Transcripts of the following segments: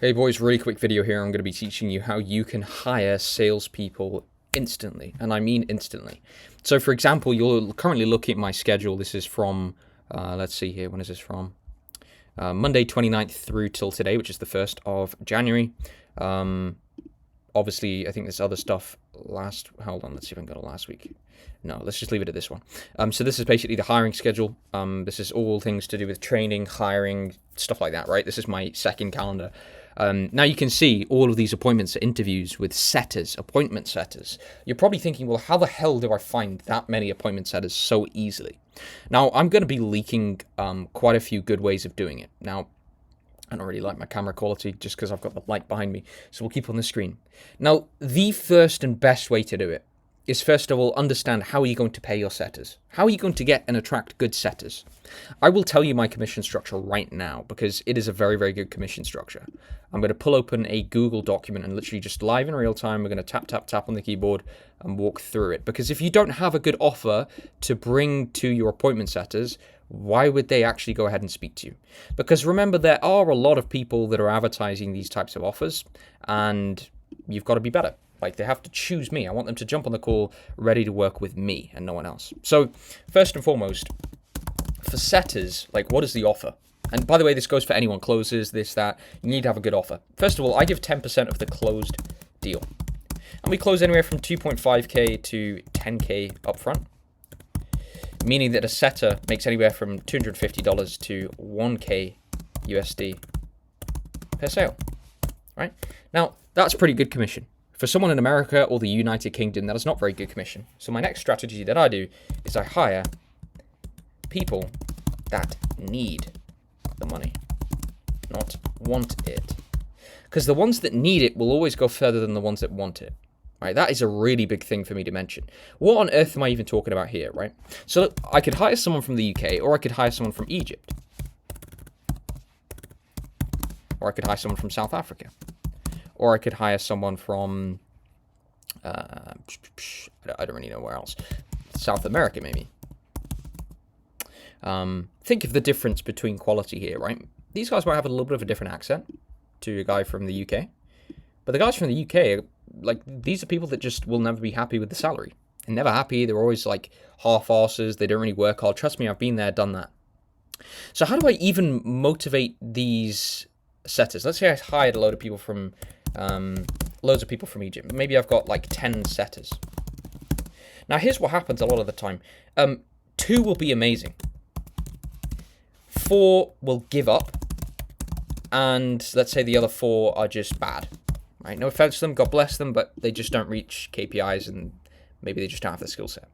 Hey boys, really quick video here. I'm going to be teaching you how you can hire salespeople instantly, and I mean instantly. So for example, you're currently looking at my schedule. This is from, let's see here, when is this from? Monday 29th through till today, which is the 1st of January. Obviously, I think there's other stuff hold on, let's see if I got it last week. No, let's just leave it at this one. So this is basically the hiring schedule. This is all things to do with training, hiring, stuff like that, right? This is my second calendar. Now you can see all of these appointments are interviews with setters, appointment setters. You're probably thinking, well, how the hell do I find that many appointment setters so easily? Now, I'm going to be leaking quite a few good ways of doing it. Now, I don't really like my camera quality just because I've got the light behind me, so we'll keep on the screen. Now, the first and best way to do it is, first of all, understand how are you going to pay your setters? How are you going to get and attract good setters? I will tell you my commission structure right now because it is a very, very good commission structure. I'm going to pull open a Google document and literally just live in real time, we're going to tap, tap, tap on the keyboard and walk through it. Because if you don't have a good offer to bring to your appointment setters, why would they actually go ahead and speak to you? Because remember, there are a lot of people that are advertising these types of offers, and you've got to be better. Like, they have to choose me. I want them to jump on the call ready to work with me and no one else. So first and foremost, for setters, like, what is the offer? And by the way, this goes for anyone, closes, this, that. You need to have a good offer. First of all, I give 10% of the closed deal. And we close anywhere from 2.5K to 10K upfront, meaning that a setter makes anywhere from $250 to 1K USD per sale, right? Now, that's pretty good commission. For someone in America or the United Kingdom, that is not very good commission. So my next strategy that I do is I hire people that need the money, not want it. Because the ones that need it will always go further than the ones that want it. Right, that is a really big thing for me to mention. What on earth am I even talking about here, right? So look, I could hire someone from the UK, or I could hire someone from Egypt. Or I could hire someone from South Africa. Or I could hire someone from, I don't really know where else. South America, maybe. Think of the difference between quality here, right? These guys might have a little bit of a different accent to a guy from the UK. But the guys from the UK are, like, these are people that just will never be happy with the salary. They're never happy. They're always like half-asses. They don't really work hard. Trust me, I've been there, done that. So how do I even motivate these setters? Let's say I hired a load of people from, loads of people from Egypt. Maybe I've got like 10 setters. Now here's what happens a lot of the time. 2 will be amazing. 4 will give up. And let's say the other 4 are just bad. Right, no offense to them, God bless them, but they just don't reach KPIs and maybe they just don't have the skill set.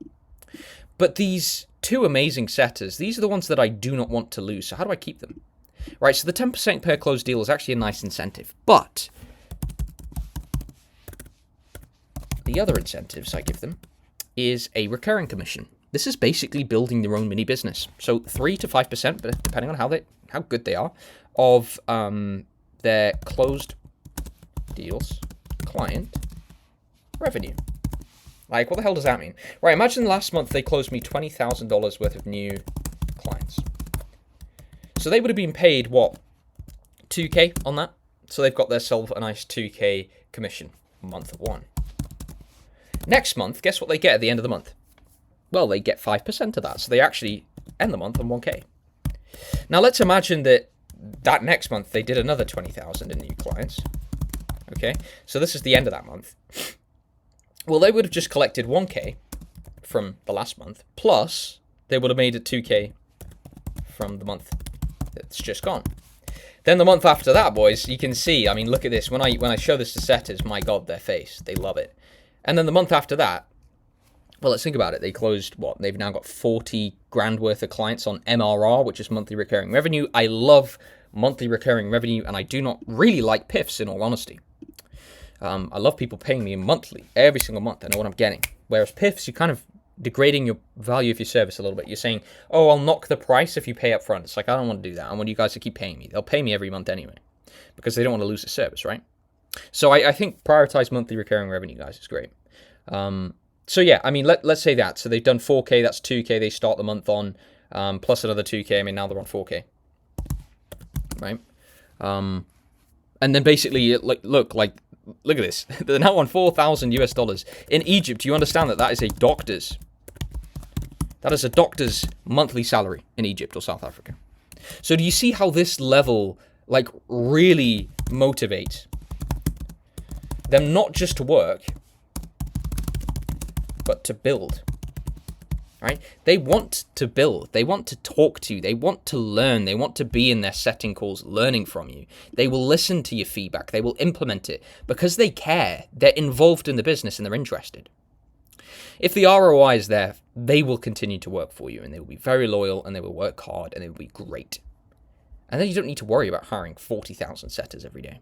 But these 2 amazing setters, these are the ones that I do not want to lose. So how do I keep them? Right, so the 10% per closed deal is actually a nice incentive. But the other incentives I give them is a recurring commission. This is basically building their own mini business. So 3 to 5%, but depending on how good they are, of their closed deals client revenue. Like, what the hell does that mean? Right, imagine last month they closed me $20,000 worth of new clients. So they would have been paid, what, 2K on that? So they've got themselves a nice 2K commission, month 1. Next month, guess what they get at the end of the month? Well, they get 5% of that. So they actually end the month on 1K. Now let's imagine that next month they did another 20,000 in new clients. Okay, so this is the end of that month. Well, they would have just collected 1K from the last month, plus they would have made it 2K from the month that's just gone. Then the month after that, boys, you can see, I mean, look at this. When I show this to setters, my God, their face, they love it. And then the month after that, well, let's think about it. They closed, what? They've now got 40 grand worth of clients on MRR, which is monthly recurring revenue. I love monthly recurring revenue, and I do not really like PIFs, in all honesty. I love people paying me monthly, every single month. I know what I'm getting. Whereas PIFs, you're kind of degrading your value of your service a little bit. You're saying, oh, I'll knock the price if you pay up front. It's like, I don't want to do that. I want you guys to keep paying me. They'll pay me every month anyway because they don't want to lose the service, right? So I think prioritize monthly recurring revenue, guys. It's great. So yeah, I mean, let's say that. So they've done 4K, that's 2K they start the month on, plus another 2K. I mean, now they're on 4K, right? And then basically, look at this. They're now on $4,000 in Egypt. You understand that that is a doctor's. That is a doctor's monthly salary in Egypt or South Africa. So do you see how this level, like, really motivates them not just to work, but to build? Right? They want to build. They want to talk to you. They want to learn. They want to be in their setting calls learning from you. They will listen to your feedback. They will implement it because they care. They're involved in the business and they're interested. If the ROI is there, they will continue to work for you and they will be very loyal and they will work hard and they will be great. And then you don't need to worry about hiring 40,000 setters every day.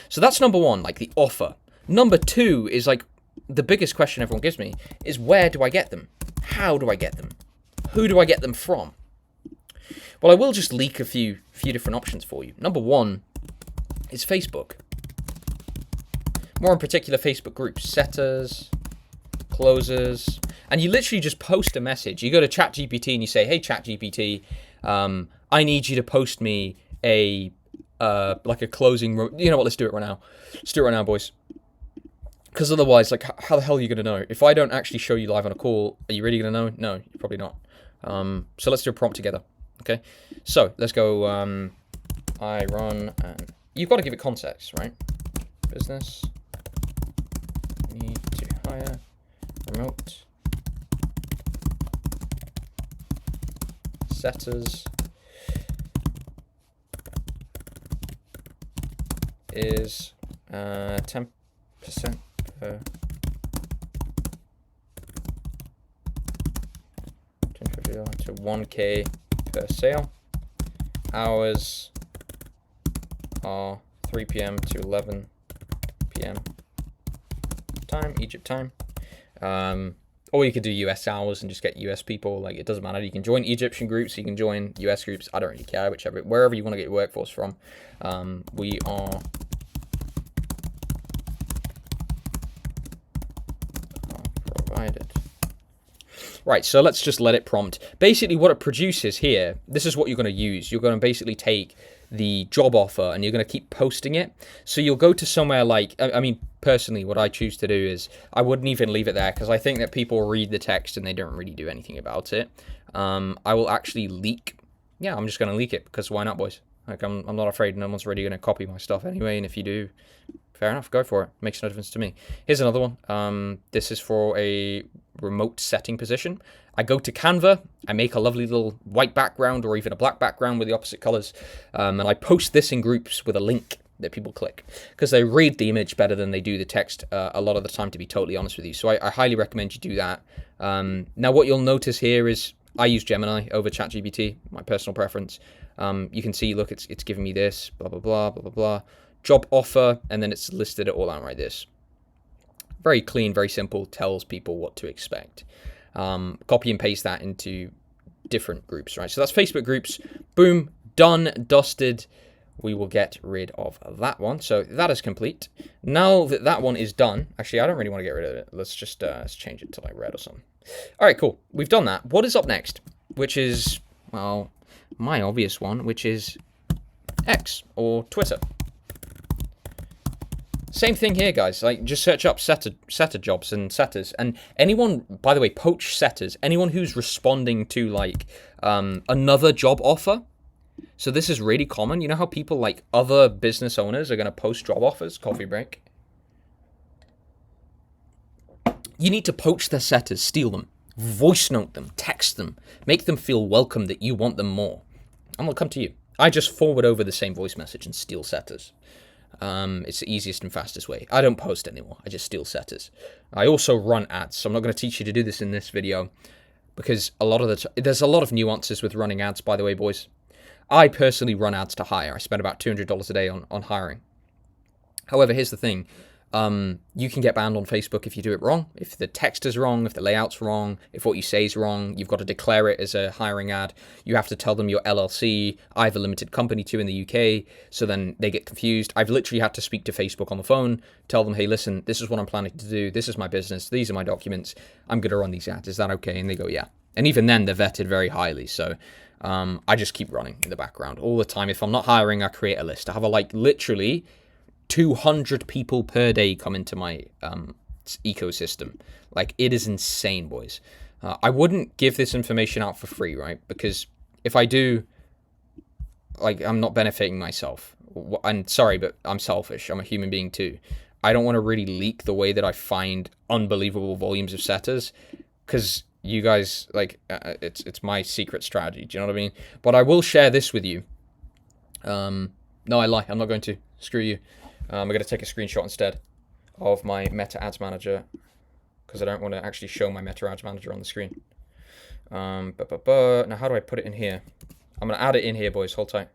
So that's number one, like the offer. Number two is like the biggest question everyone gives me is where do I get them? How do I get them? Who do I get them from? Well, I will just leak a few different options for you. Number one is Facebook. More in particular, Facebook groups, setters, closers, and you literally just post a message. You go to ChatGPT and you say, hey, ChatGPT, I need you to post me a closing. You know what? Let's do it right now. Let's do it right now, boys. Because otherwise, like, how the hell are you going to know? If I don't actually show you live on a call, are you really going to know? No, you're probably not. So let's do a prompt together. Okay. So let's go. I run, and you've got to give it context, right? Business. Need to hire. Remote. Setters. Is 10% per 1050 to 1K per sale. Hours are 3 p.m. to 11 p.m. time, Egypt time. Or you could do US hours and just get US people. Like, it doesn't matter. You can join Egyptian groups. You can join US groups. I don't really care. Wherever you want to get your workforce from. We are provided. Right, so let's just let it prompt. Basically, what it produces here, this is what you're going to use. You're going to basically take the job offer and you're going to keep posting it. So you'll go to somewhere like, I mean, personally, what I choose to do is I wouldn't even leave it there because I think that people read the text and they don't really do anything about it. I will actually leak. Yeah, I'm just going to leak it because why not, boys? Like, I'm not afraid. No one's really going to copy my stuff anyway. And if you do, fair enough, go for it. Makes no difference to me. Here's another one. This is for a remote setting position. I go to Canva, I make a lovely little white background or even a black background with the opposite colors, and I post this in groups with a link that people click because they read the image better than they do the text a lot of the time, to be totally honest with you. So I highly recommend you do that. Now what you'll notice here is I use Gemini over ChatGPT, my personal preference. You can see, look, it's giving me this, blah, blah, blah, blah, blah, blah. Job offer, and then it's listed it all out like this. Very clean, very simple, tells people what to expect. Copy and paste that into different groups, right? So that's Facebook groups. Boom, done, dusted. We will get rid of that one. So that is complete. Now that that one is done, actually, I don't really want to get rid of it. Let's just let's change it to like red or something. All right, cool. We've done that. What is up next? Which is, well, my obvious one, which is X or Twitter. Same thing here, guys. Like, just search up setter jobs and setters. And anyone, by the way, poach setters. Anyone who's responding to, like, another job offer. So this is really common. You know how people, like, other business owners are going to post job offers? Coffee break. You need to poach their setters, steal them, voice note them, text them, make them feel welcome that you want them more. And they'll come to you. I just forward over the same voice message and steal setters. It's the easiest and fastest way. I don't post anymore. I just steal setters. I also run ads. So I'm not going to teach you to do this in this video because there's a lot of nuances with running ads, by the way, boys. I personally run ads to hire. I spend about $200 a day on hiring. However, here's the thing. You can get banned on Facebook if you do it wrong. If the text is wrong, if the layout's wrong, if what you say is wrong, you've got to declare it as a hiring ad. You have to tell them your LLC. I have a limited company too in the UK, so then they get confused. I've literally had to speak to Facebook on the phone, tell them, hey, listen, this is what I'm planning to do. This is my business. These are my documents. I'm going to run these ads. Is that okay? And they go, yeah. And even then, they're vetted very highly. So I just keep running in the background all the time. If I'm not hiring, I create a list. I have literally 200 people per day come into my ecosystem. Like, it is insane, boys. I wouldn't give this information out for free, right? Because if I do, like, I'm not benefiting myself. I'm sorry, but I'm selfish. I'm a human being too. I don't want to really leak the way that I find unbelievable volumes of setters, because you guys, like, it's my secret strategy. Do you know what I mean? But I will share this with you. No, I lie. I'm not going to. Screw you. I'm going to take a screenshot instead of my Meta Ads Manager, because I don't want to actually show my Meta Ads Manager on the screen. Now, how do I put it in here? I'm going to add it in here, boys. Hold tight.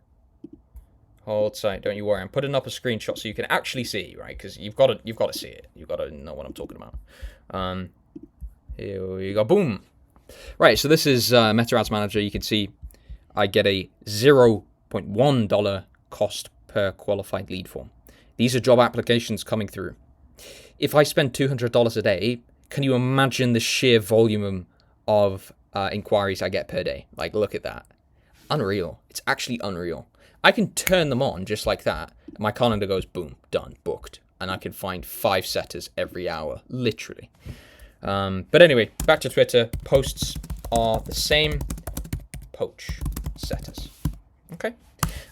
Hold tight. Don't you worry. I'm putting up a screenshot so you can actually see, right? Because you've got to see it. You've got to know what I'm talking about. Here we go. Boom. Right, so this is Meta Ads Manager. You can see I get a $0.1 cost per qualified lead form. These are job applications coming through. If I spend $200 a day, can you imagine the sheer volume of inquiries I get per day? Like, look at that. Unreal. It's actually unreal. I can turn them on just like that. My calendar goes, boom, done, booked. And I can find 5 setters every hour, literally. But anyway, back to Twitter. Posts are the same. Poach setters. Okay.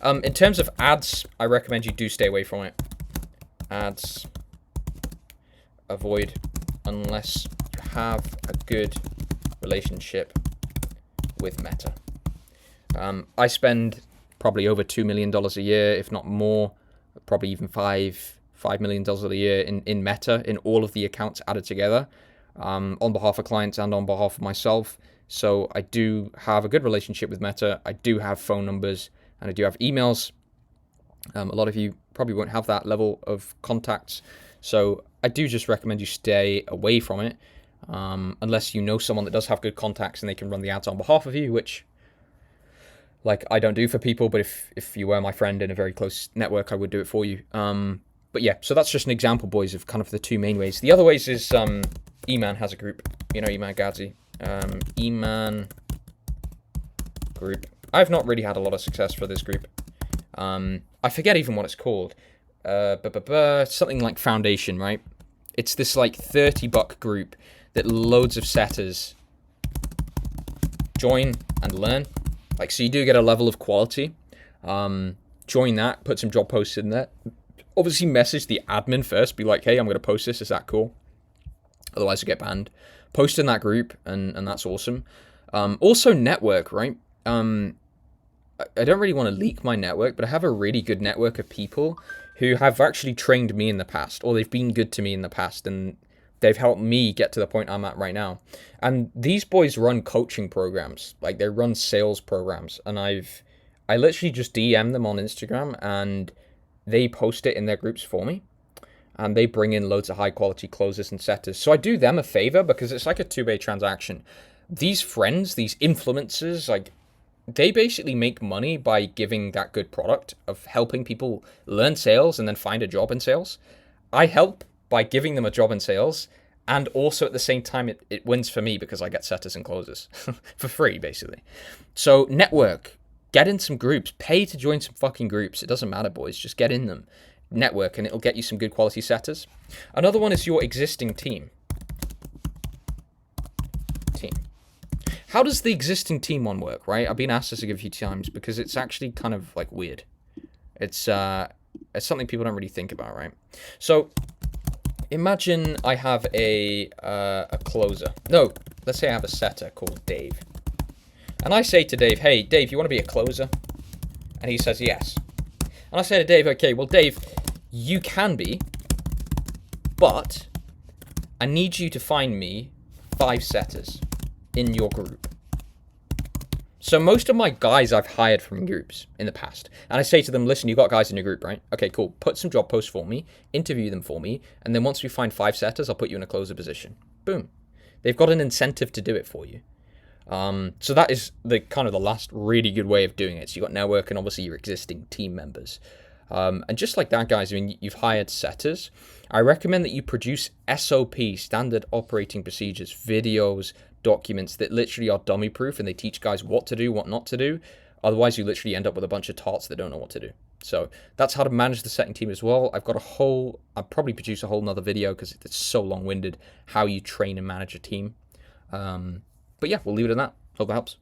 In terms of ads, I recommend you do stay away from it. Ads, avoid unless you have a good relationship with Meta. I spend probably over $2 million a year, if not more, probably even $5 million a year in Meta, in all of the accounts added together, on behalf of clients and on behalf of myself. So I do have a good relationship with Meta. I do have phone numbers and I do have emails. A lot of you probably won't have that level of contacts. So I do just recommend you stay away from it, unless you know someone that does have good contacts and they can run the ads on behalf of you, which, like, I don't do for people, but if you were my friend in a very close network, I would do it for you. But yeah, so that's just an example, boys, of kind of the 2 main ways. The other ways is Eman has a group. You know Eman Gadzi. Eman group. I've not really had a lot of success for this group. I forget even what it's called. Something like Foundation, right? It's this like $30 group that loads of setters join and learn. Like, so you do get a level of quality. Join that, put some job posts in there. Obviously message the admin first, be like, hey, I'm going to post this, is that cool? Otherwise you get banned. Post in that group, and that's awesome. Also network, right? I don't really want to leak my network, but I have a really good network of people who have actually trained me in the past, or they've been good to me in the past, and they've helped me get to the point I'm at right now. And these boys run coaching programs, like they run sales programs, and I literally just DM them on Instagram, and they post it in their groups for me, and they bring in loads of high quality closers and setters. So I do them a favor because it's like a two-way transaction. These friends, these influencers, like, they basically make money by giving that good product of helping people learn sales and then find a job in sales. I help by giving them a job in sales, and also at the same time it wins for me because I get setters and closers for free, basically. So network, get in some groups, pay to join some fucking groups. It doesn't matter, boys, just get in them. Network, and it'll get you some good quality setters. Another one is your existing team. How does the existing team one work, right? I've been asked this a few times because it's actually kind of like weird. It's something people don't really think about, right? So imagine I have a closer. No, let's say I have a setter called Dave. And I say to Dave, hey, Dave, you want to be a closer? And he says yes. And I say to Dave, okay, well, Dave, you can be, but I need you to find me 5 setters in your group. So most of my guys I've hired from groups in the past, and I say to them, listen, you got guys in your group, right? Okay, cool. Put some job posts for me, interview them for me, and then once we find 5 setters, I'll put you in a closer position. Boom. They've got an incentive to do it for you. So that is the kind of the last really good way of doing it. So you got network and obviously your existing team members. And just like that, guys, I mean, you've hired setters. I recommend that you produce SOPs, standard operating procedures, videos, documents that literally are dummy proof, and they teach guys what to do, what not to do. Otherwise, you literally end up with a bunch of tarts that don't know what to do. So that's how to manage the setting team as well. I'll probably produce a whole nother video because it's so long-winded, how you train and manage a team. But yeah, we'll leave it at that. Hope that helps.